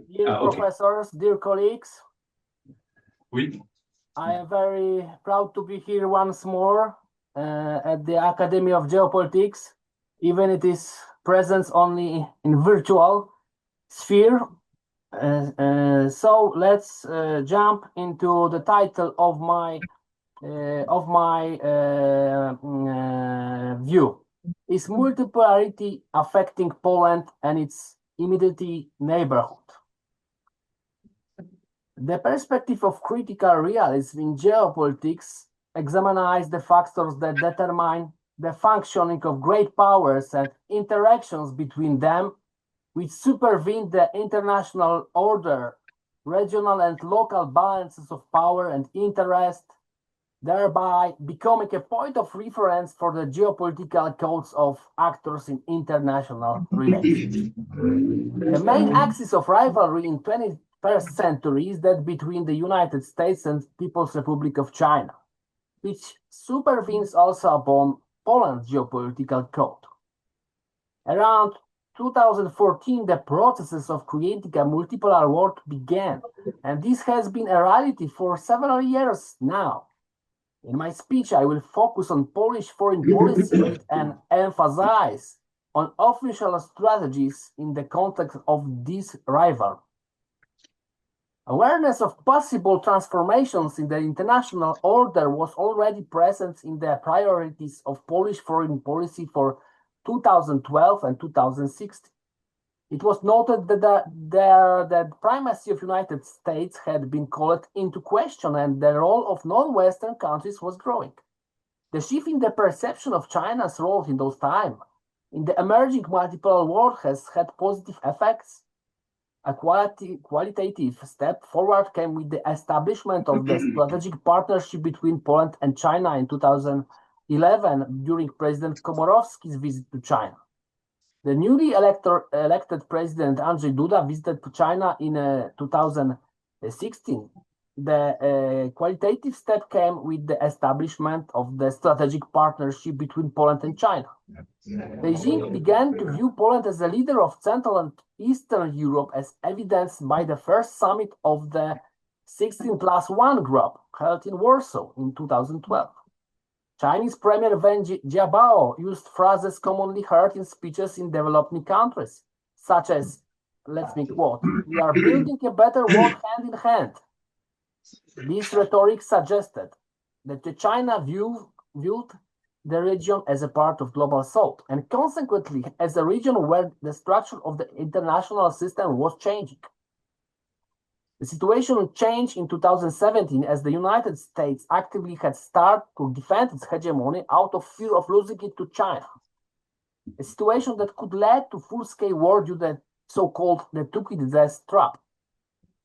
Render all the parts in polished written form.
Dear professors, dear colleagues, Oui. I am very proud to be here once more at the Academy of Geopolitics, even it is presence only in virtual sphere. So let's jump into the title of my view. Is multipolarity affecting Poland and its immediate neighborhood? The perspective of critical realism in geopolitics examines the factors that determine the functioning of great powers and interactions between them, which supervene the international order, regional and local balances of power and interest, thereby becoming a point of reference for the geopolitical codes of actors in international relations. The main axis of rivalry in 21st century is that between the United States and People's Republic of China, which supervenes also upon Poland's geopolitical code. Around 2014, the processes of creating a multipolar world began, and this has been a reality for several years now. In my speech, I will focus on Polish foreign policy and emphasize on official strategies in the context of this rivalry. Awareness of possible transformations in the international order was already present in the priorities of Polish foreign policy for 2012 and 2016. It was noted that the primacy of United States had been called into question and the role of non-Western countries was growing. The shift in the perception of China's role in those times in the emerging multipolar world has had positive effects. A qualitative step forward came with the establishment of the strategic partnership between Poland and China in 2011 during President Komorowski's visit to China. The newly elected President Andrzej Duda visited China in 2016. The qualitative step came with the establishment of the strategic partnership between Poland and China. Beijing began to view Poland as a leader of Central and Eastern Europe, as evidenced by the first summit of the 16+1 group held in Warsaw in 2012. Chinese Premier Wen Jiabao used phrases commonly heard in speeches in developing countries, such as, let me quote, "We are building a better world hand in hand." This rhetoric suggested that China viewed the region as a part of global south, and consequently as a region where the structure of the international system was changing. The situation changed in 2017 as the United States actively had started to defend its hegemony out of fear of losing it to China. A situation that could lead to full-scale war due to the so-called the Tukey trap.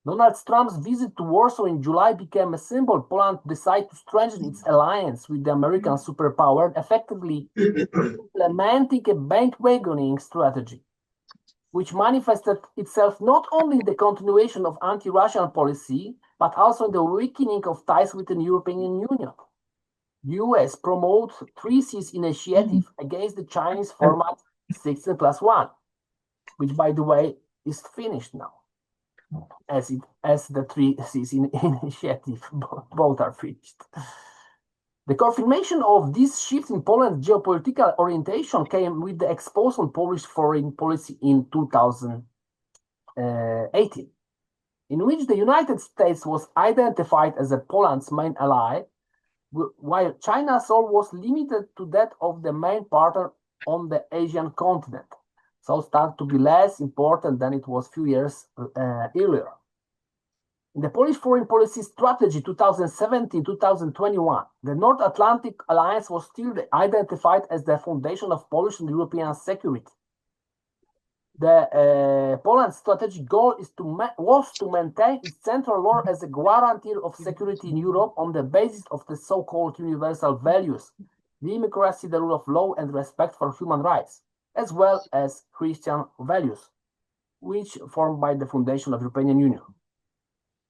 Donald Trump's visit to Warsaw in July became a symbol. Poland decided to strengthen its alliance with the American superpower, effectively implementing a bandwagoning strategy, which manifested itself not only in the continuation of anti-Russian policy, but also in the weakening of ties with the European Union. The US promoted 3Cs initiative against the Chinese format 16+1, which, by the way, is finished now, as the 3Cs initiative both are finished. The confirmation of this shift in Poland's geopolitical orientation came with the exposure on Polish foreign policy in 2018, in which the United States was identified as Poland's main ally, while China's role was limited to that of the main partner on the Asian continent, so started to be less important than it was a few years earlier. In the Polish foreign policy strategy 2017-2021, the North Atlantic Alliance was still identified as the foundation of Polish and European security. The Poland's strategic goal was to maintain its central role as a guarantor of security in Europe on the basis of the so-called universal values, democracy, the rule of law, and respect for human rights, as well as Christian values, which formed by the foundation of the European Union.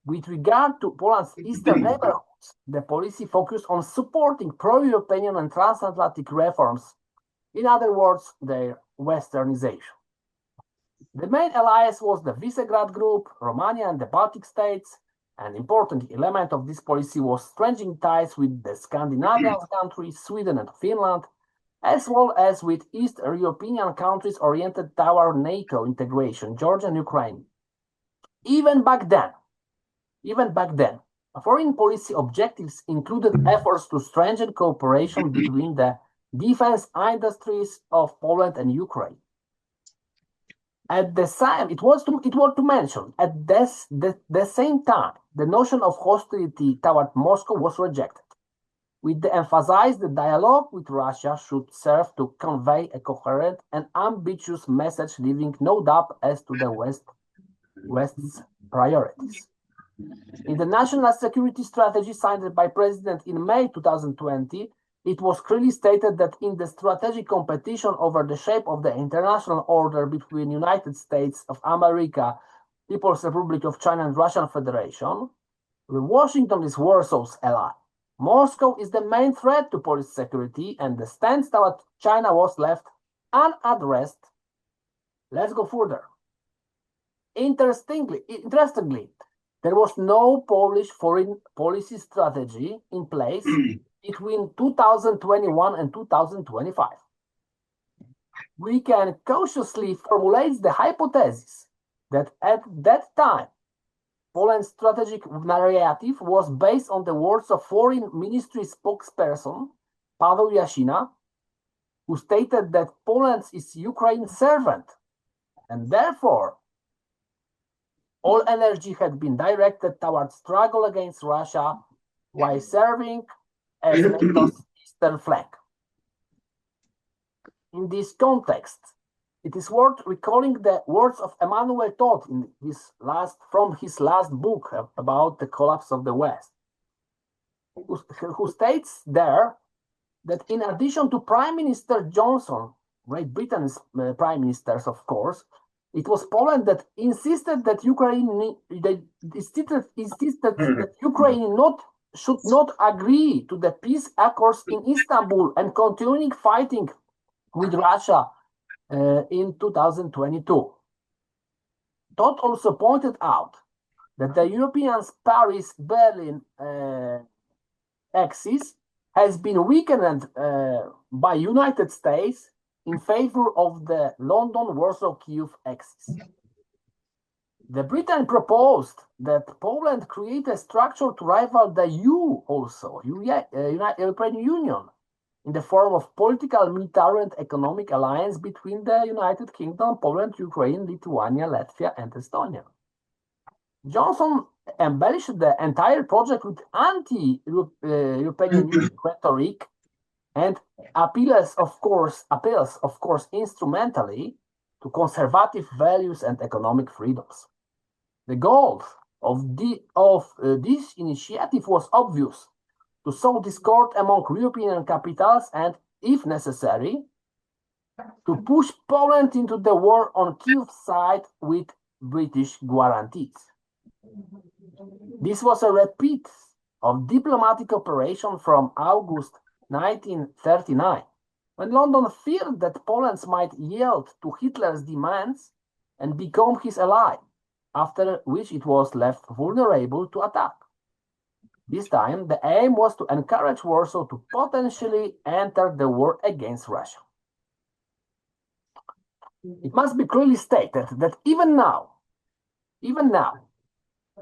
With regard to Poland's eastern neighborhoods, the policy focused on supporting pro-European and transatlantic reforms, in other words, their westernization. The main allies was the Visegrad Group, Romania and the Baltic states. An important element of this policy was strengthening ties with the Scandinavian countries, Sweden and Finland, as well as with East European countries oriented toward NATO integration, Georgia and Ukraine. Even back then, foreign policy objectives included efforts to strengthen cooperation between the defense industries of Poland and Ukraine. At the same, it was to mention, at the same time, the notion of hostility toward Moscow was rejected, with the emphasis that dialogue with Russia should serve to convey a coherent and ambitious message, leaving no doubt as to the West's priorities. In the national security strategy signed by President in May 2020, it was clearly stated that in the strategic competition over the shape of the international order between United States of America, People's Republic of China and Russian Federation, Washington is Warsaw's ally. Moscow is the main threat to Polish security, and the stance toward China was left unaddressed. Let's go further. Interestingly, there was no Polish foreign policy strategy in place between 2021 and 2025. We can cautiously formulate the hypothesis that at that time, Poland's strategic narrative was based on the words of Foreign Ministry spokesperson Paweł Jasina, who stated that Poland is Ukraine's servant, and therefore all energy had been directed towards struggle against Russia while serving as NATO's eastern flank. In this context, it is worth recalling the words of Emmanuel Todt in from his last book about the collapse of the West, who states there that in addition to Prime Minister Johnson, Great Britain's Prime Ministers, of course, it was Poland that insisted that Ukraine should not agree to the peace accords in Istanbul and continuing fighting with Russia in 2022. Todt also pointed out that the European Paris-Berlin axis has been weakened by United States in favor of the London-Warsaw-Kyiv axis. The Britain proposed that Poland create a structure to rival the European Union, in the form of political, military, and economic alliance between the United Kingdom, Poland, Ukraine, Lithuania, Latvia, and Estonia. Johnson embellished the entire project with anti-European rhetoric and appeals, of course, instrumentally to conservative values and economic freedoms. The goal of this initiative was obvious: to sow discord among European capitals and, if necessary, to push Poland into the war on Kyiv's side with British guarantees. This was a repeat of diplomatic operation from August 1939, when London feared that Poland might yield to Hitler's demands and become his ally, after which it was left vulnerable to attack. This time, the aim was to encourage Warsaw to potentially enter the war against Russia. It must be clearly stated that even now,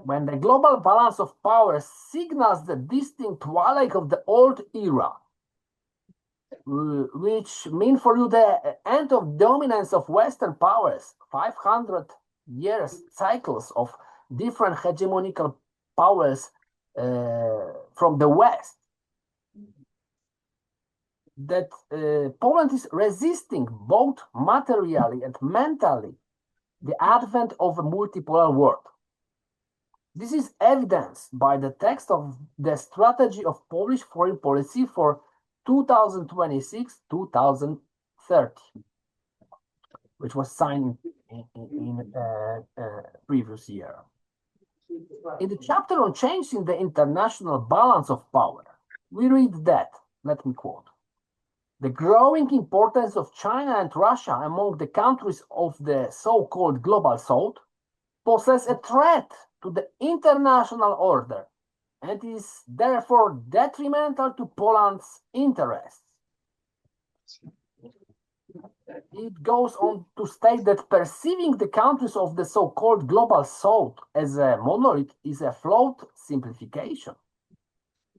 when the global balance of power signals the distinct twilight of the old era, which mean for you the end of dominance of Western powers, 500 years cycles of different hegemonical powers from the West, that Poland is resisting both materially and mentally the advent of a multipolar world. This is evidenced by the text of the strategy of Polish foreign policy for 2026-2030, which was signed in previous year. In the chapter on change in the international balance of power, we read that, let me quote, The growing importance of China and Russia among the countries of the so-called global south poses a threat to the international order and is therefore detrimental to Poland's interests. It goes on to state that perceiving the countries of the so-called global south as a monolith is a flawed simplification.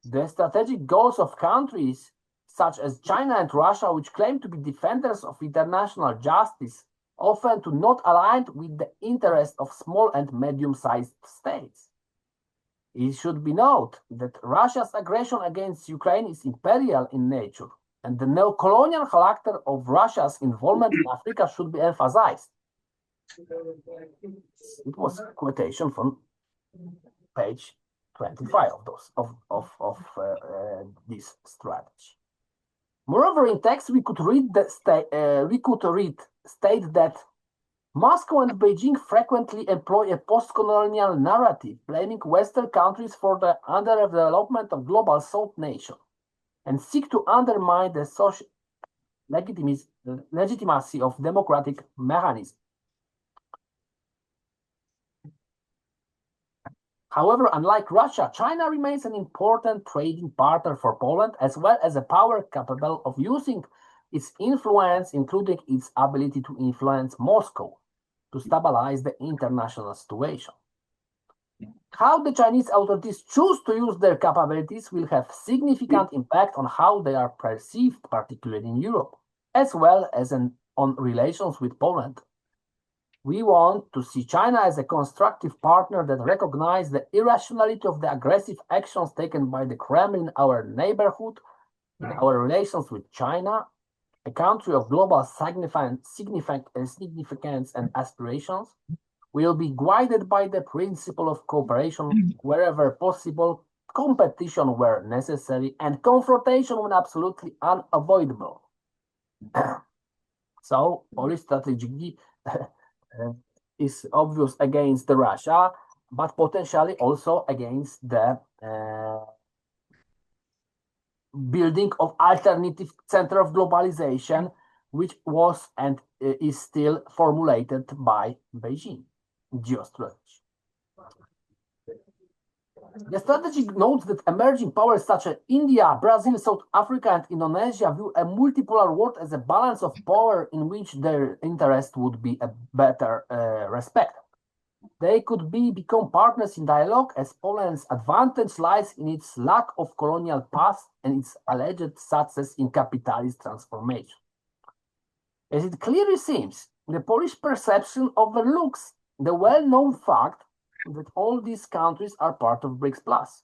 The strategic goals of countries such as China and Russia, which claim to be defenders of international justice, often do not align with the interests of small and medium-sized states. It should be noted that Russia's aggression against Ukraine is imperial in nature, and the neo-colonial character of Russia's involvement in Africa should be emphasized. It was a quotation from page 25 of this strategy. Moreover, in text we could read state that Moscow and Beijing frequently employ a post-colonial narrative, blaming Western countries for the underdevelopment of global South nation, and seek to undermine the social legitimacy of democratic mechanisms. However, unlike Russia, China remains an important trading partner for Poland, as well as a power capable of using its influence, including its ability to influence Moscow, to stabilize the international situation. How the Chinese authorities choose to use their capabilities will have significant impact on how they are perceived, particularly in Europe, as well as on relations with Poland. We want to see China as a constructive partner that recognizes the irrationality of the aggressive actions taken by the Kremlin in our neighborhood, in our relations with China, a country of global significance and aspirations, will be guided by the principle of cooperation wherever possible, competition where necessary, and confrontation when absolutely unavoidable. So, Polish strategy is obvious against the Russia, but potentially also against the building of alternative center of globalization, which was and is still formulated by Beijing geostrategy. The strategy notes that emerging powers such as India, Brazil, South Africa, and Indonesia view a multipolar world as a balance of power in which their interest would be a better respected. They could become partners in dialogue, as Poland's advantage lies in its lack of colonial past and its alleged success in capitalist transformation. As it clearly seems, the Polish perception overlooks the well-known fact that all these countries are part of BRICS Plus,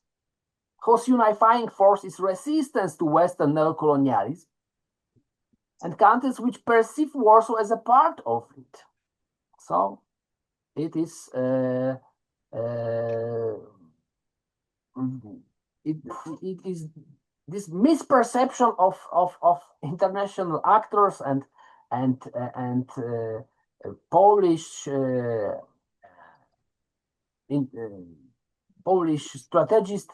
whose unifying force is resistance to Western neocolonialism, and countries which perceive Warsaw as a part of it. So it is it is this misperception of international actors and Polish Polish strategist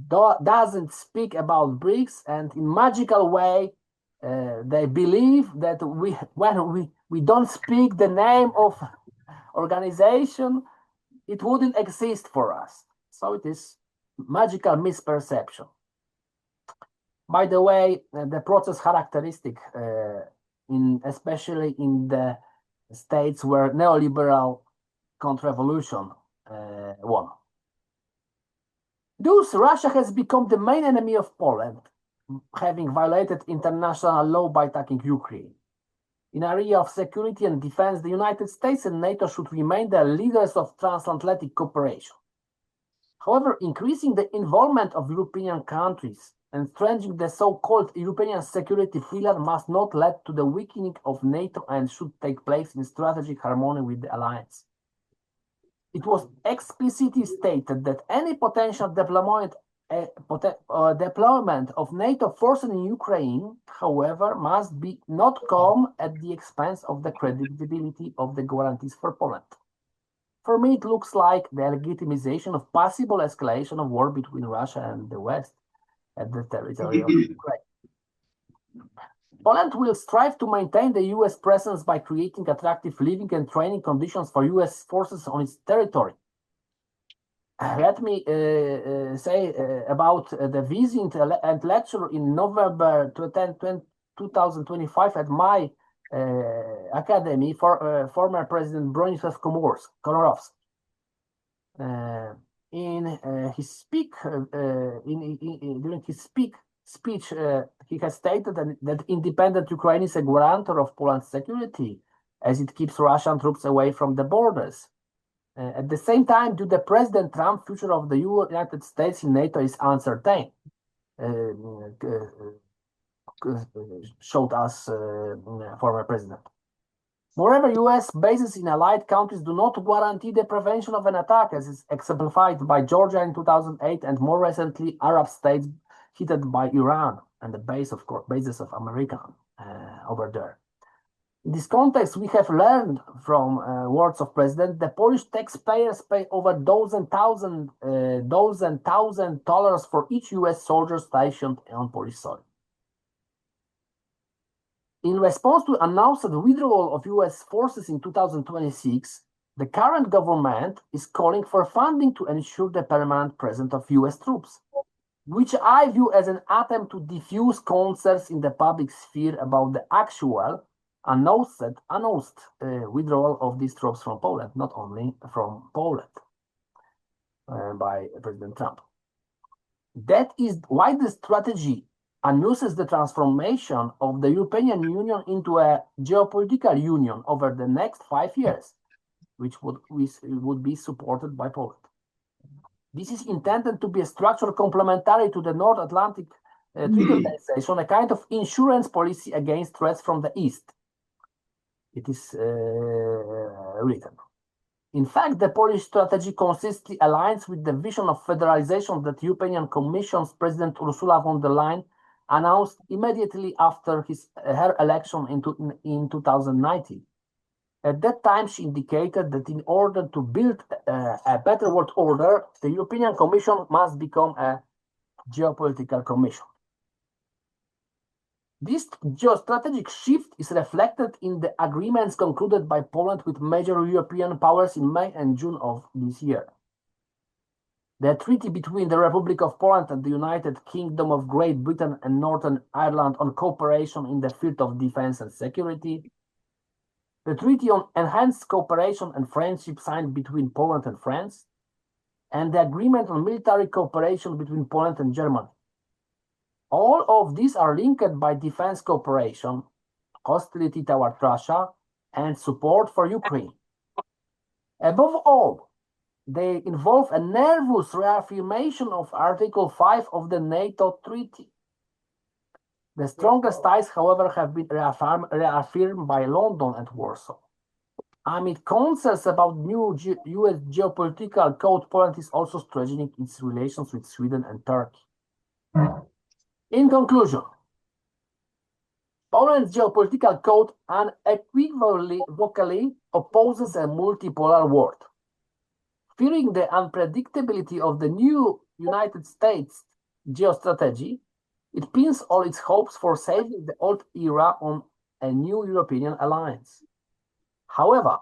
doesn't speak about BRICS, and in magical way they believe that when we don't speak the name of organization, it wouldn't exist for us. So it is magical misperception. By the way, the process characteristic, especially in the states where neoliberal counter-revolution won. Thus, Russia has become the main enemy of Poland, having violated international law by attacking Ukraine. In the area of security and defense, the United States and NATO should remain the leaders of transatlantic cooperation. However, increasing the involvement of European countries and strengthening the so-called European security pillar must not lead to the weakening of NATO and should take place in strategic harmony with the alliance. It was explicitly stated that any potential deployment of NATO forces in Ukraine, however, must be not come at the expense of the credibility of the guarantees for Poland. For me, it looks like the legitimization of possible escalation of war between Russia and the West at the territory of Ukraine. Poland will strive to maintain the US presence by creating attractive living and training conditions for US forces on its territory. Let me say about the visit and lecture in November 2025 at my Académie for former President Bronisław Komorowski. During his speech, he has stated that independent Ukraine is a guarantor of Poland's security, as it keeps Russian troops away from the borders. At the same time, due to President Trump's future of the United States in NATO is uncertain, showed us former president. Moreover, US bases in allied countries do not guarantee the prevention of an attack, as is exemplified by Georgia in 2008 and more recently Arab states hit by Iran and the bases of America over there. In this context, we have learned from words of President, the Polish taxpayers pay over $1,000 for each US soldier stationed on Polish soil. In response to announced withdrawal of US forces in 2026, the current government is calling for funding to ensure the permanent presence of US troops, which I view as an attempt to diffuse concerns in the public sphere about the actual announced withdrawal of these troops from Poland, not only from Poland by President Trump. That is why the strategy announces the transformation of the European Union into a geopolitical union over the next 5 years, which would be supported by Poland. This is intended to be a structure complementary to the North Atlantic Treaty Organization, a kind of insurance policy against threats from the East. It is written. In fact, the Polish strategy consistently aligns with the vision of federalization that European Commission's President Ursula von der Leyen announced immediately after her election in 2019. At that time, she indicated that in order to build a better world order, the European Commission must become a geopolitical commission. This geostrategic shift is reflected in the agreements concluded by Poland with major European powers in May and June of this year. The treaty between the Republic of Poland and the United Kingdom of Great Britain and Northern Ireland on cooperation in the field of defense and security, the treaty on enhanced cooperation and friendship signed between Poland and France, and the agreement on military cooperation between Poland and Germany. All of these are linked by defense cooperation, hostility toward Russia, and support for Ukraine. Above all, they involve a nervous reaffirmation of Article 5 of the NATO Treaty. The strongest ties, however, have been reaffirmed by London and Warsaw. Amid concerns about new US geopolitical code, Poland is also strengthening its relations with Sweden and Turkey. In conclusion, Poland's geopolitical code unequivocally opposes a multipolar world. Fearing the unpredictability of the new United States geostrategy, it pins all its hopes for saving the old era on a new European alliance. However,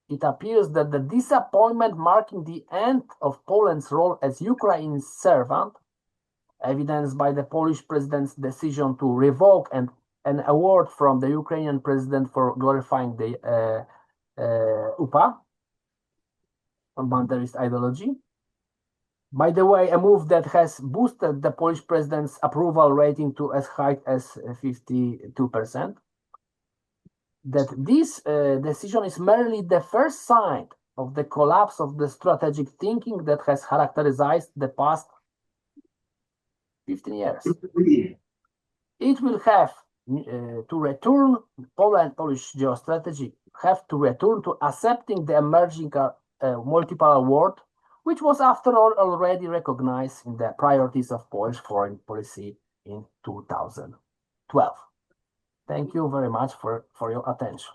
it appears that the disappointment marking the end of Poland's role as Ukraine's servant, evidenced by the Polish president's decision to revoke an award from the Ukrainian president for glorifying the UPA, boundarist ideology. By the way, a move that has boosted the Polish president's approval rating to as high as 52%. That this decision is merely the first sign of the collapse of the strategic thinking that has characterized the past 15 years. It will have to return, Polish geostrategy have to return to accepting the emerging multipolar world, which was after all already recognized in the priorities of Polish foreign policy in 2012. Thank you very much for your attention.